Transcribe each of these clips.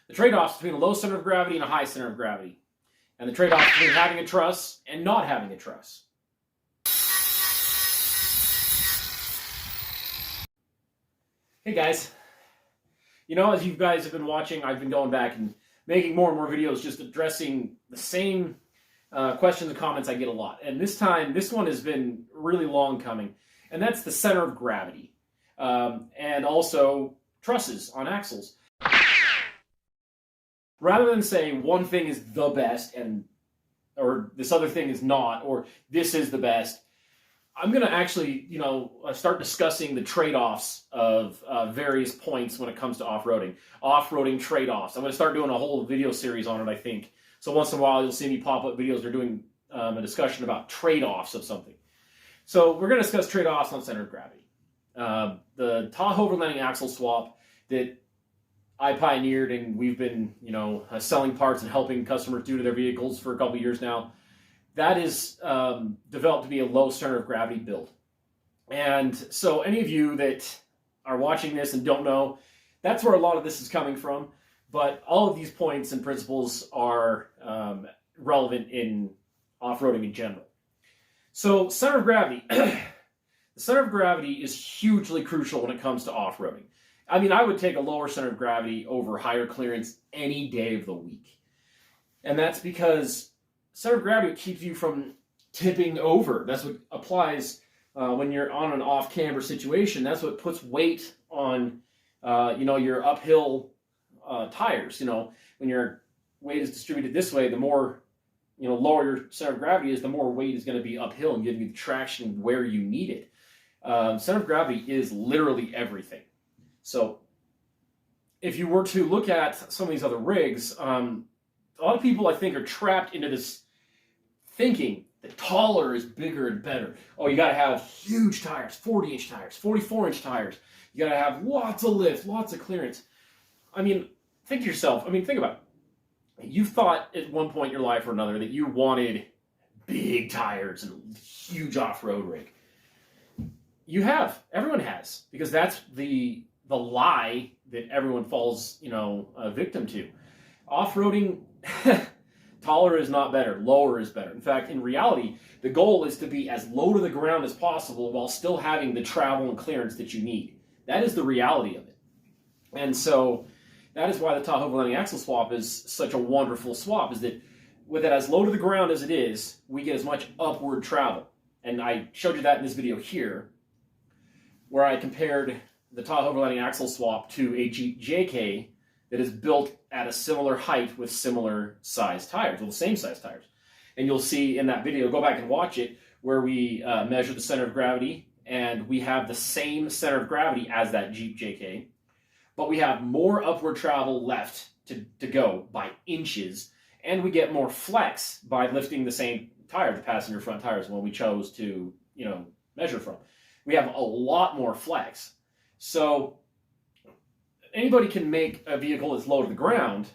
the trade-offs between a low center of gravity and a high center of gravity, and the trade-offs between having a truss and not having a truss. Hey guys, you know, as you guys have been watching, I've been going back and making more and more videos just addressing the same questions and comments I get a lot. And this time, this one has been really long coming, and that's the center of gravity. And also trusses on axles. Rather than say one thing is the best or this other thing is not, or this is the best, I'm going to actually, start discussing the trade-offs of various points when it comes to off-roading. Off-roading trade-offs. I'm going to start doing a whole video series on it, I think. So once in a while, you'll see me pop up videos that are doing a discussion about trade-offs of something. So we're going to discuss trade-offs on center of gravity. The tahoe overlanding axle swap that I pioneered, and we've been, selling parts and helping customers do to their vehicles for a couple years now. That is developed to be a low center of gravity build. And so any of you that are watching this and don't know, that's where a lot of this is coming from. But all of these points and principles are relevant in off-roading in general. So center of gravity. The center of gravity is hugely crucial when it comes to off-roading. I mean, I would take a lower center of gravity over higher clearance any day of the week. And that's because center of gravity keeps you from tipping over. That's what applies when you're on an off-camber situation. That's what puts weight on, your uphill tires. When your weight is distributed this way, the more, lower your center of gravity is, the more weight is going to be uphill and giving you the traction where you need it. Center of gravity is literally everything. So if you were to look at some of these other rigs, a lot of people, I think, are trapped into this thinking that taller is bigger and better. Oh, you got to have huge tires, 40-inch tires, 44-inch tires. You got to have lots of lift, lots of clearance. I mean, think to yourself, think about it. You thought at one point in your life or another that you wanted big tires and huge off-road rig. You have. Everyone has. Because that's the lie that everyone falls, a victim to. Off-roading, taller is not better. Lower is better. In fact, in reality, the goal is to be as low to the ground as possible while still having the travel and clearance that you need. That is the reality of it. And so that is why the tahoe overlanding axle swap is such a wonderful swap, is that with it as low to the ground as it is, we get as much upward travel. And I showed you that in this video here, where I compared the tahoe overlanding axle swap to a Jeep JK that is built at a similar height with similar size tires, well, the same size tires. And you'll see in that video, go back and watch it, where we measure the center of gravity, and we have the same center of gravity as that Jeep JK, but we have more upward travel left to go by inches, and we get more flex by lifting the same tire, the passenger front tires, when we chose to, measure from. We have a lot more flex. So anybody can make a vehicle that's low to the ground,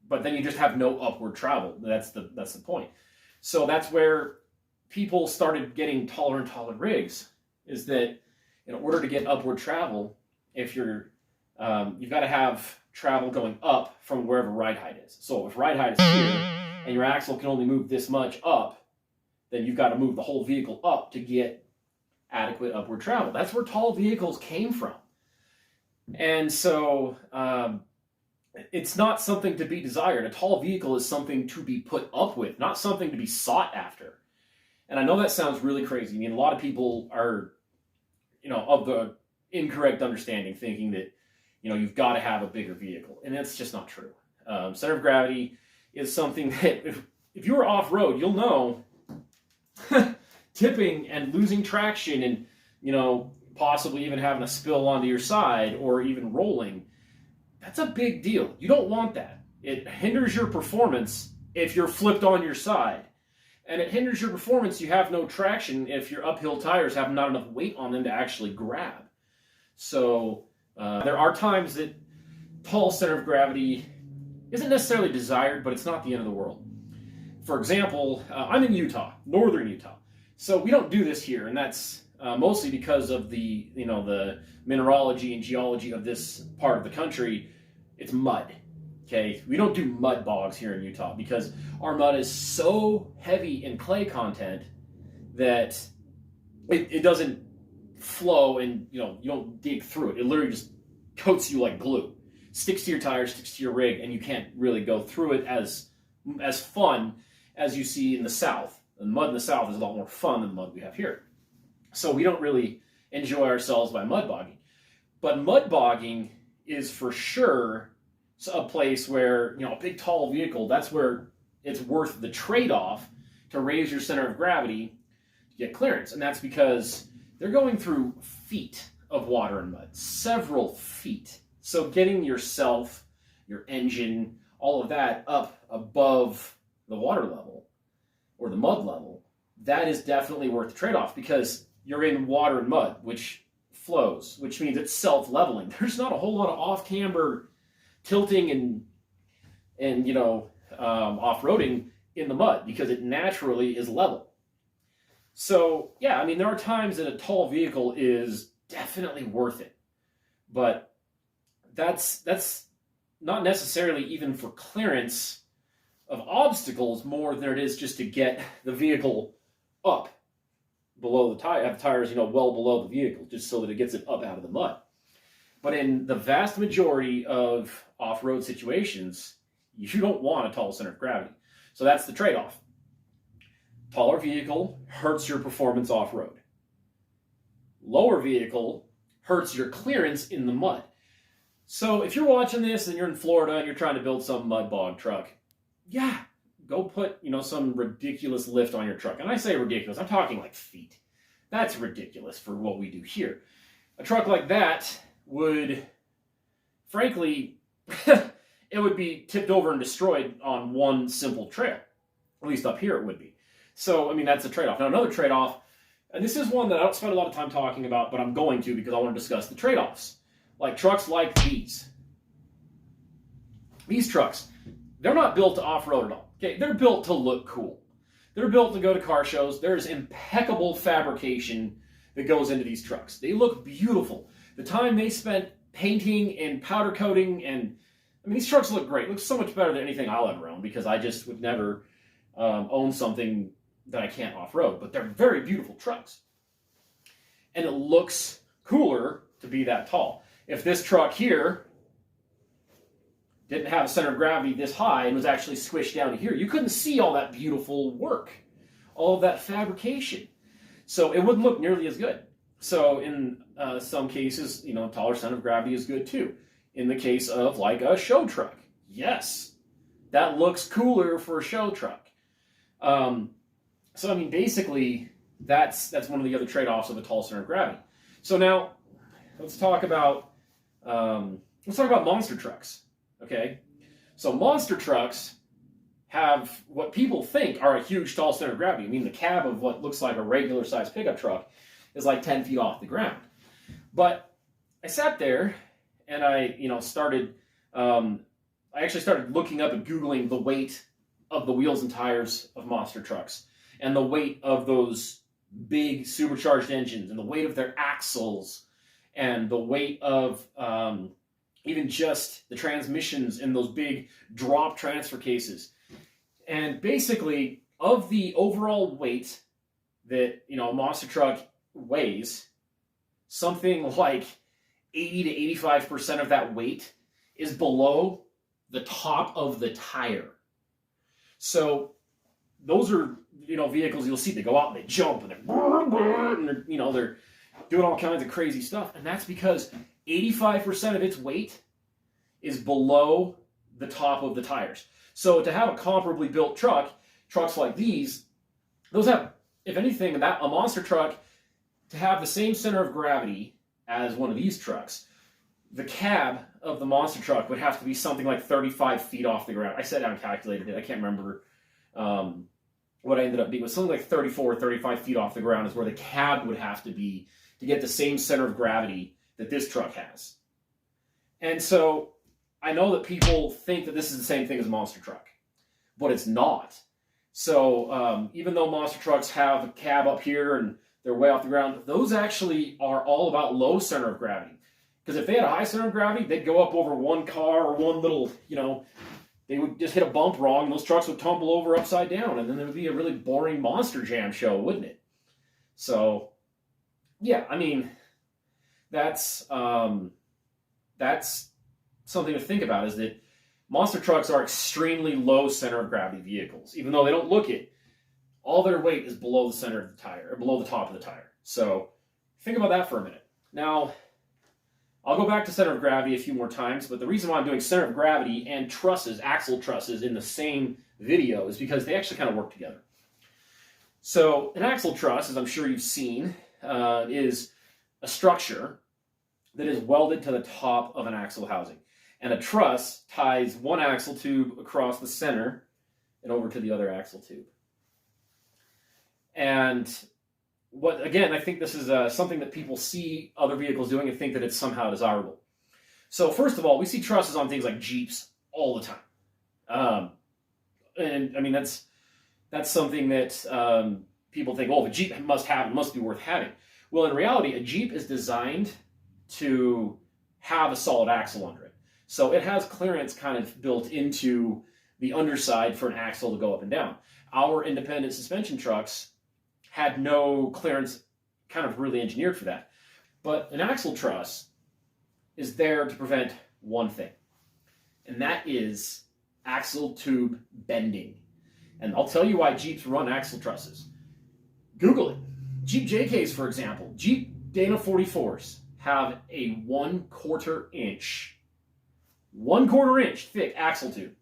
but then you just have no upward travel. That's the point. So that's where people started getting taller and taller rigs, is that in order to get upward travel, if you're you've got to have travel going up from wherever ride height is. So if ride height is here and your axle can only move this much up, then you've got to move the whole vehicle up to get adequate upward travel. That's where tall vehicles came from. And so it's not something to be desired. A tall vehicle is something to be put up with, not something to be sought after. And I know that sounds really crazy. I mean, a lot of people are, of the incorrect understanding, thinking that, you've got to have a bigger vehicle. And that's just not true. Center of gravity is something that if you're off-road, you'll know tipping and losing traction and, possibly even having a spill onto your side or even rolling, that's a big deal. You don't want that. It hinders your performance if you're flipped on your side. And it hinders your performance. You have no traction if your uphill tires have not enough weight on them to actually grab. So there are times that tall center of gravity isn't necessarily desired, but it's not the end of the world. For example, I'm in Utah, northern Utah. So we don't do this here, and that's mostly because of the mineralogy and geology of this part of the country. It's mud. Okay, we don't do mud bogs here in Utah because our mud is so heavy in clay content that it doesn't flow, and you don't dig through it. It literally just coats you like glue, sticks to your tires, sticks to your rig, and you can't really go through it as fun as you see in the South. The mud in the South is a lot more fun than the mud we have here. So we don't really enjoy ourselves by mud bogging. But mud bogging is for sure a place where, a big tall vehicle, that's where it's worth the trade-off to raise your center of gravity to get clearance. And that's because they're going through feet of water and mud, several feet. So getting yourself, your engine, all of that up above the water level or the mud level, that is definitely worth the trade-off because you're in water and mud, which flows, which means it's self-leveling. There's not a whole lot of off-camber tilting and off-roading in the mud because it naturally is level. So yeah, I mean, there are times that a tall vehicle is definitely worth it, but that's not necessarily even for clearance of obstacles more than it is just to get the vehicle up below the tire, have tires, well below the vehicle, just so that it gets it up out of the mud. But in the vast majority of off-road situations, you don't want a tall center of gravity. So that's the trade-off. Taller vehicle hurts your performance off-road. Lower vehicle hurts your clearance in the mud. So if you're watching this and you're in Florida and you're trying to build some mud bog truck, yeah, go put, some ridiculous lift on your truck. And I say ridiculous, I'm talking like feet. That's ridiculous for what we do here. A truck like that would, frankly, it would be tipped over and destroyed on one simple trail. At least up here it would be. So, I mean, that's a trade-off. Now, another trade-off, and this is one that I don't spend a lot of time talking about, but I'm going to because I want to discuss the trade-offs. Like trucks like these. These trucks, they're not built to off-road at all. Okay, they're built to look cool. They're built to go to car shows. There's impeccable fabrication that goes into these trucks. They look beautiful. The time they spent painting and powder coating, and I mean, these trucks look great. Look so much better than anything I'll ever own because I just would never own something that I can't off-road. But they're very beautiful trucks. And it looks cooler to be that tall. If this truck here didn't have a center of gravity this high and was actually squished down to here, you couldn't see all that beautiful work, all of that fabrication. So it wouldn't look nearly as good. So in some cases, taller center of gravity is good too. In the case of like a show truck, yes, that looks cooler for a show truck. So I mean, basically, that's one of the other trade-offs of a tall center of gravity. So now let's talk about monster trucks. Okay, so monster trucks have what people think are a huge tall center of gravity. I mean, the cab of what looks like a regular sized pickup truck is like 10 feet off the ground. But I sat there and I actually started looking up and Googling the weight of the wheels and tires of monster trucks and the weight of those big supercharged engines and the weight of their axles and the weight of even just the transmissions in those big drop transfer cases. And basically, of the overall weight that, a monster truck weighs, something like 80 to 85% of that weight is below the top of the tire. So those are, vehicles you'll see, they go out and they jump and they're doing all kinds of crazy stuff. And that's because 85% of its weight is below the top of the tires. So to have a comparably built trucks like these, those have, if anything, a monster truck, to have the same center of gravity as one of these trucks, the cab of the monster truck would have to be something like 35 feet off the ground. I sat down and calculated it. I can't remember what I ended up being. It was something like 34 or 35 feet off the ground is where the cab would have to be to get the same center of gravity that this truck has. And so I know that people think that this is the same thing as a monster truck, but it's not. So even though monster trucks have a cab up here and they're way off the ground, those actually are all about low center of gravity. Because if they had a high center of gravity, they'd go up over one car or one little, they would just hit a bump wrong, and those trucks would tumble over upside down, and then it would be a really boring monster jam show, wouldn't it? So, yeah, I mean, that's something to think about, is that monster trucks are extremely low center of gravity vehicles. Even though they don't look it, all their weight is below the center of the tire, or below the top of the tire. So, think about that for a minute. Now, I'll go back to center of gravity a few more times, but the reason why I'm doing center of gravity and trusses, axle trusses, in the same video is because they actually kind of work together. So an axle truss, as I'm sure you've seen, is a structure that is welded to the top of an axle housing. And a truss ties one axle tube across the center and over to the other axle tube. And again, I think this is something that people see other vehicles doing and think that it's somehow desirable. So first of all, we see trusses on things like Jeeps all the time. And I mean, that's something that people think, oh, the Jeep must be worth having. Well, in reality, a Jeep is designed to have a solid axle under it. So it has clearance kind of built into the underside for an axle to go up and down. Our independent suspension trucks had no clearance kind of really engineered for that. But an axle truss is there to prevent one thing, and that is axle tube bending. And I'll tell you why Jeeps run axle trusses. Google it. Jeep JKs, for example, Jeep Dana 44s have a 1/4 inch thick axle tube.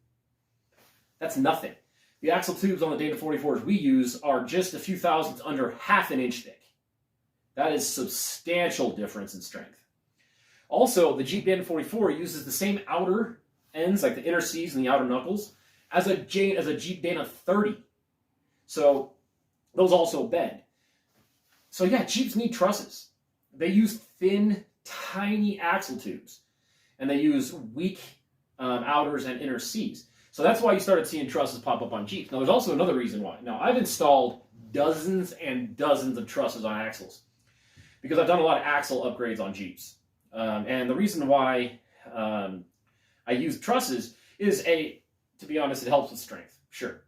That's nothing. The axle tubes on the Dana 44s we use are just a few thousandths under 1/2 inch thick. That is substantial difference in strength. Also, the Jeep Dana 44 uses the same outer ends, like the inner C's and the outer knuckles, as a Jeep Dana 30. So those also bend. So yeah, Jeeps need trusses. They use thin, tiny axle tubes, and they use weak outers and inner C's. So that's why you started seeing trusses pop up on Jeeps. Now, there's also another reason why. Now, I've installed dozens and dozens of trusses on axles because I've done a lot of axle upgrades on Jeeps. And the reason why I use trusses is, to be honest, it helps with strength, sure.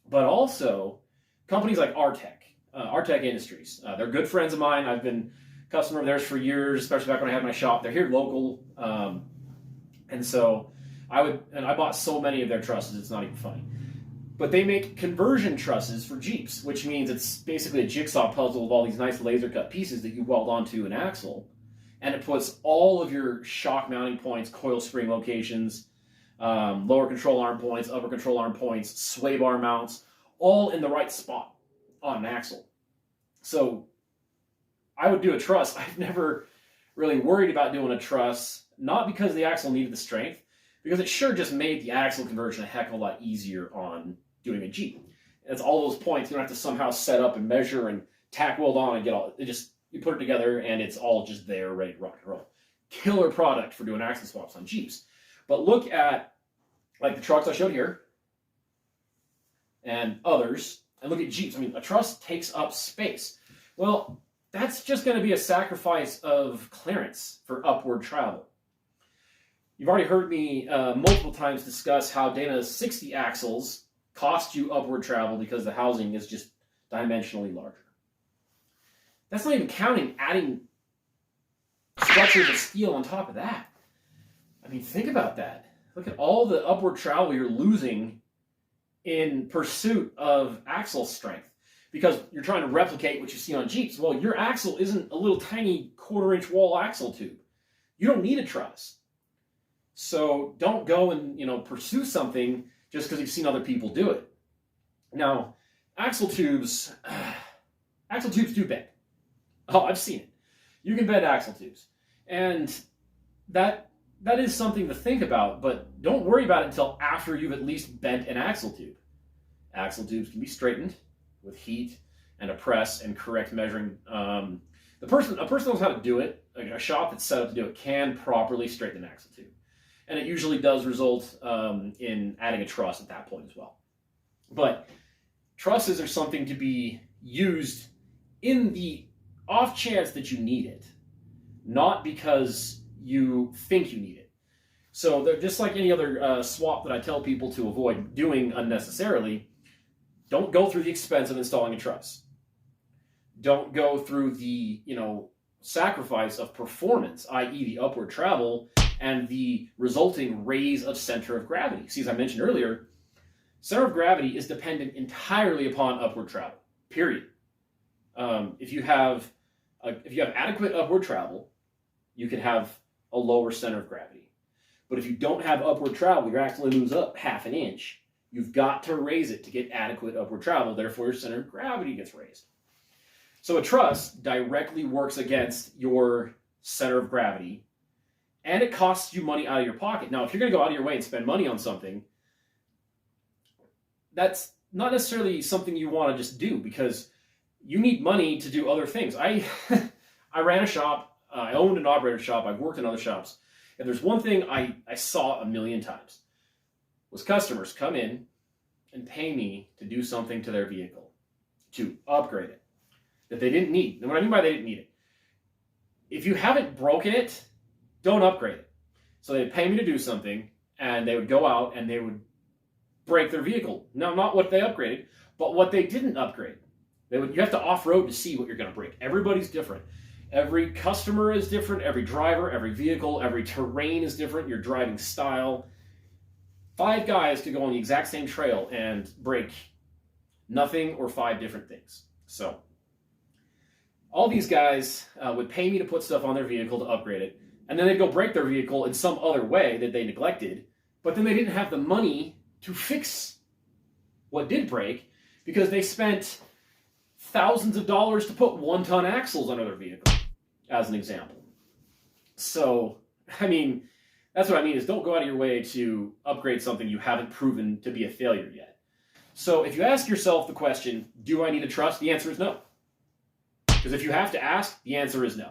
But also, companies like Artec Industries, they're good friends of mine. I've been a customer of theirs for years, especially back when I had my shop. They're here local. And so I bought so many of their trusses, it's not even funny. But they make conversion trusses for Jeeps, which means it's basically a jigsaw puzzle of all these nice laser cut pieces that you weld onto an axle. And it puts all of your shock mounting points, coil spring locations, lower control arm points, upper control arm points, sway bar mounts, all in the right spot on an axle. So I would do a truss. I've never really worried about doing a truss, not because the axle needed the strength, because it sure just made the axle conversion a heck of a lot easier on doing a Jeep. It's all those points you don't have to somehow set up and measure and tack weld on and get all, you put it together and it's all just there, ready to rock and roll. Killer product for doing axle swaps on Jeeps. But look at, like the trucks I showed here, and others, and look at Jeeps. I mean, a truss takes up space. Well, that's just going to be a sacrifice of clearance for upward travel. You've already heard me multiple times discuss how Dana 60 axles cost you upward travel because the housing is just dimensionally larger. That's not even counting adding structures of steel on top of that. I mean, think about that. Look at all the upward travel you're losing in pursuit of axle strength because you're trying to replicate what you see on Jeeps. Well, your axle isn't a little tiny 1/4 inch wall axle tube. You don't need a truss. So don't go and pursue something just because you've seen other people do it. Now, axle tubes do bend. Oh, I've seen it. You can bend axle tubes, and that is something to think about. But don't worry about it until after you've at least bent an axle tube. Axle tubes can be straightened with heat and a press and correct measuring. A person knows how to do it. Like a shop that's set up to do it can properly straighten an axle tube. And it usually does result in adding a truss at that point as well. But trusses are something to be used in the off chance that you need it, not because you think you need it. So they're just like any other swap that I tell people to avoid doing unnecessarily. Don't go through the expense of installing a truss. Don't go through the, sacrifice of performance, i.e. the upward travel and the resulting raise of center of gravity. See, as I mentioned earlier, center of gravity is dependent entirely upon upward travel, period. If you have adequate upward travel, you can have a lower center of gravity. But if you don't have upward travel, your axle moves up half an inch. You've got to raise it to get adequate upward travel. Therefore, your center of gravity gets raised. So a truss directly works against your center of gravity, and it costs you money out of your pocket. Now, if you're going to go out of your way and spend money on something, that's not necessarily something you want to just do, because you need money to do other things. I ran a shop. I owned and operated a shop. I've worked in other shops. And there's one thing I saw a million times, was customers come in and pay me to do something to their vehicle, to upgrade it, that they didn't need. And what I mean by they didn't need it, if you haven't broken it, don't upgrade it. So they'd pay me to do something, and they would go out and they would break their vehicle. Now, not what they upgraded, but what they didn't upgrade. You have to off-road to see what you're going to break. Everybody's different. Every customer is different. Every driver, every vehicle, every terrain is different. Your driving style. 5 guys could go on the exact same trail and break nothing or 5 different things. So all these guys would pay me to put stuff on their vehicle to upgrade it, and then they'd go break their vehicle in some other way that they neglected, but then they didn't have the money to fix what did break because they spent thousands of dollars to put 1-ton axles under their vehicle, as an example. So, I mean, that's what I mean is don't go out of your way to upgrade something you haven't proven to be a failure yet. So if you ask yourself the question, do I need a truss? The answer is no. Because if you have to ask, the answer is no.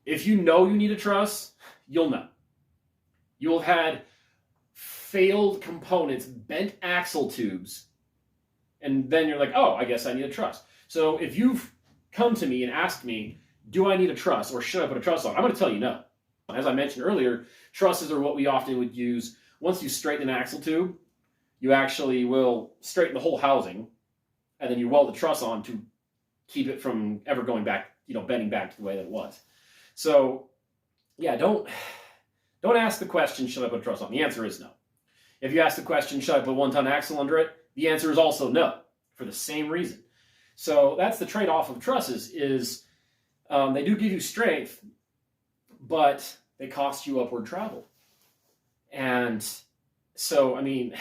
If you know you need a truss, you'll know. You'll have had failed components, bent axle tubes, and then you're like, oh, I guess I need a truss. So if you've come to me and asked me, do I need a truss or should I put a truss on? I'm going to tell you no. As I mentioned earlier, trusses are what we often would use. Once you straighten an axle tube, you actually will straighten the whole housing, and then you weld the truss on to keep it from ever going back, bending back to the way that it was. So, yeah, don't ask the question, should I put a truss on? The answer is no. If you ask the question, should I put a 1-ton axle under it? The answer is also no, for the same reason. So that's the trade-off of trusses is they do give you strength, but they cost you upward travel. And so, I mean,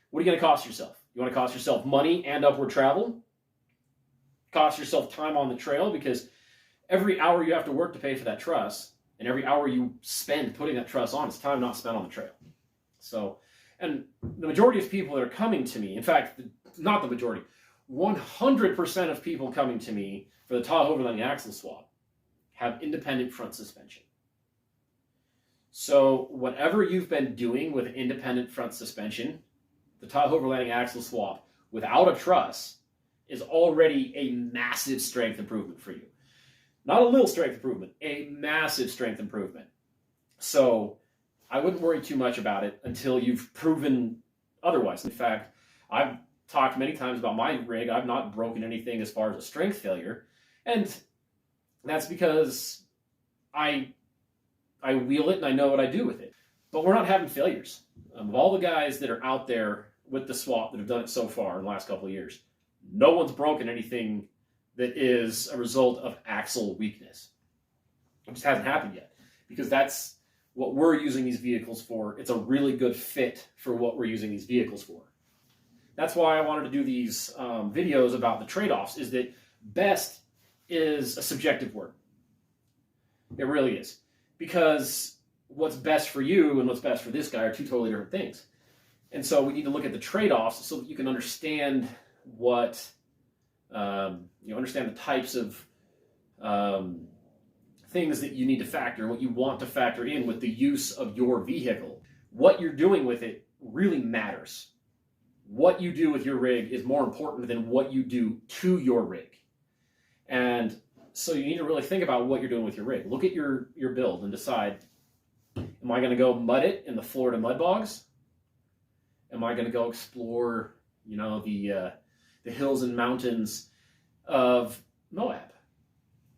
what are you going to cost yourself? You want to cost yourself money and upward travel? Cost yourself time on the trail, because every hour you have to work to pay for that truss, and every hour you spend putting that truss on is time not spent on the trail. So, and the majority of people that are coming to me, in fact, not the majority, 100% of people coming to me for the Tahoe overlanding axle swap have independent front suspension. So whatever you've been doing with independent front suspension, the Tahoe overlanding axle swap without a truss is already a massive strength improvement for you. Not a little strength improvement, a massive strength improvement. So I wouldn't worry too much about it until you've proven otherwise. In fact, I've talked many times about my rig. I've not broken anything as far as a strength failure. And that's because I wheel it and I know what I do with it. But we're not having failures. Of all the guys that are out there with the swap that have done it so far in the last couple of years, no one's broken anything that is a result of axle weakness. It just hasn't happened yet, because that's what we're using these vehicles for. It's a really good fit for what we're using these vehicles for. That's why I wanted to do these videos about the trade-offs, is that best is a subjective word. It really is. Because what's best for you and what's best for this guy are two totally different things. And so we need to look at the trade-offs so that you can understand what, understand the types of things that you need to factor and what you want to factor in with the use of your vehicle. What you're doing with it really matters. What you do with your rig is more important than what you do to your rig. And So you need to really think about what you're doing with your rig. Look at your build and decide, am I going to go mud it in the Florida mud bogs? Am I going to go explore, you know, the hills and mountains of Moab?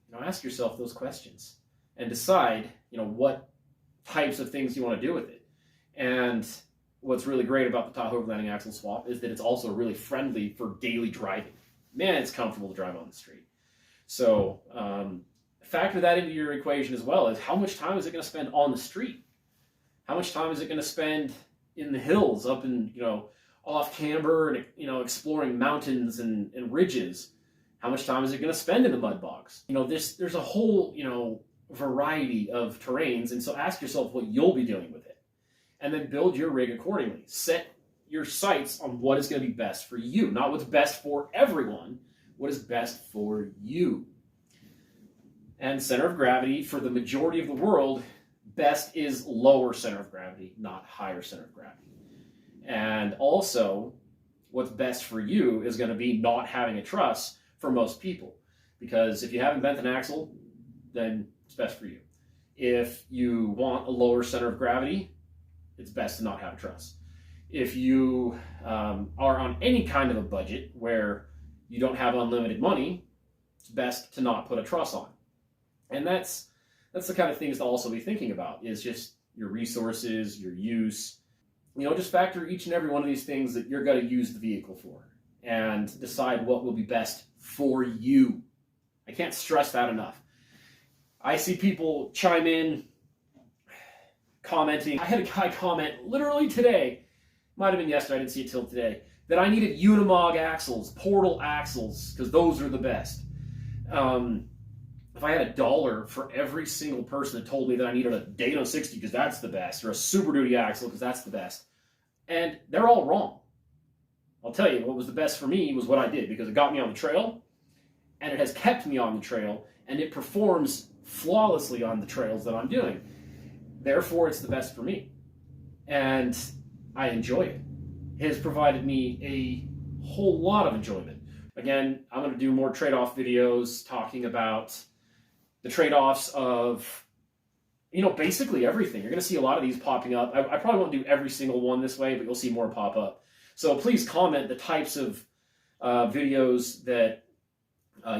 You know, ask yourself those questions and decide, you know, what types of things you want to do with it. And what's really great about the Tahoe overlanding axle swap is that it's also really friendly for daily driving. Man, it's comfortable to drive on the street. So factor that into your equation as well, is how much time is it going to spend on the street? How much time is it going to spend in the hills, up in, you know, off camber and, you know, exploring mountains and ridges? How much time is it going to spend in the mud bogs? You know, there's a whole, you know, variety of terrains, and so ask yourself what you'll be doing with it. And then build your rig accordingly. Set your sights on what is going to be best for you, not what's best for everyone, what is best for you. And center of gravity, for the majority of the world, best is lower center of gravity, not higher center of gravity. And also, what's best for you is going to be not having a truss for most people. Because if you haven't bent an axle, then it's best for you. If you want a lower center of gravity, it's best to not have a truss. If you are on any kind of a budget where you don't have unlimited money, it's best to not put a truss on. And that's the kind of things to also be thinking about, is just your resources, your use. You know, just factor each and every one of these things that you're going to use the vehicle for and decide what will be best for you. I can't stress that enough. I see people chime in, commenting. I had a guy comment literally today, might have been yesterday, I didn't see it till today, that I needed Unimog axles, portal axles, because those are the best. If I had $1 for every single person that told me that I needed a Dano 60 because that's the best, or a Super Duty axle because that's the best, and they're all wrong. I'll tell you, what was the best for me was what I did, because it got me on the trail, and it has kept me on the trail, and it performs flawlessly on the trails that I'm doing. Therefore, it's the best for me, and I enjoy it. It has provided me a whole lot of enjoyment. Again, I'm going to do more trade-off videos talking about the trade-offs of, you know, basically everything. You're going to see a lot of these popping up. I probably won't do every single one this way, but you'll see more pop up. So please comment the types of videos that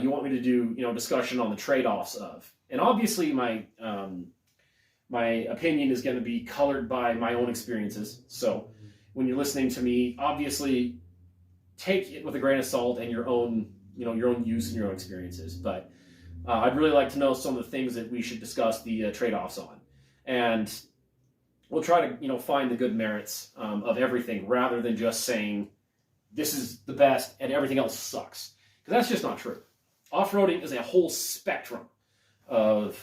you want me to do, you know, discussion on the trade-offs of. And obviously my opinion is going to be colored by my own experiences. So when you're listening to me, obviously take it with a grain of salt and your own, you know, your own use and your own experiences. But I'd really like to know some of the things that we should discuss the trade-offs on. And we'll try to, you know, find the good merits of everything, rather than just saying this is the best and everything else sucks. Because that's just not true. Off-roading is a whole spectrum of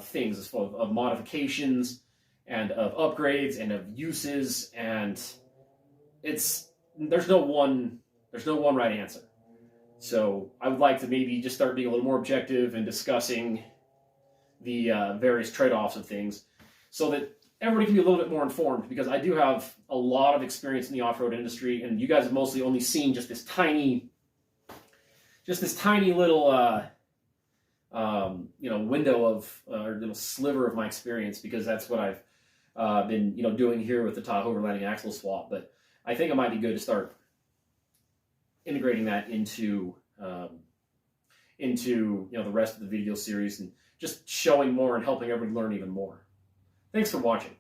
things, of modifications and of upgrades and of uses, and there's no one right answer. So I would like to maybe just start being a little more objective and discussing the various trade-offs of things, so that everybody can be a little bit more informed, because I do have a lot of experience in the off-road industry, and you guys have mostly only seen just this tiny little you know, window of, or little sliver of my experience, because that's what I've been, you know, doing here with the Tahoe overlanding axle swap. But I think it might be good to start integrating that into you know, the rest of the video series, and just showing more and helping everybody learn even more. Thanks for watching.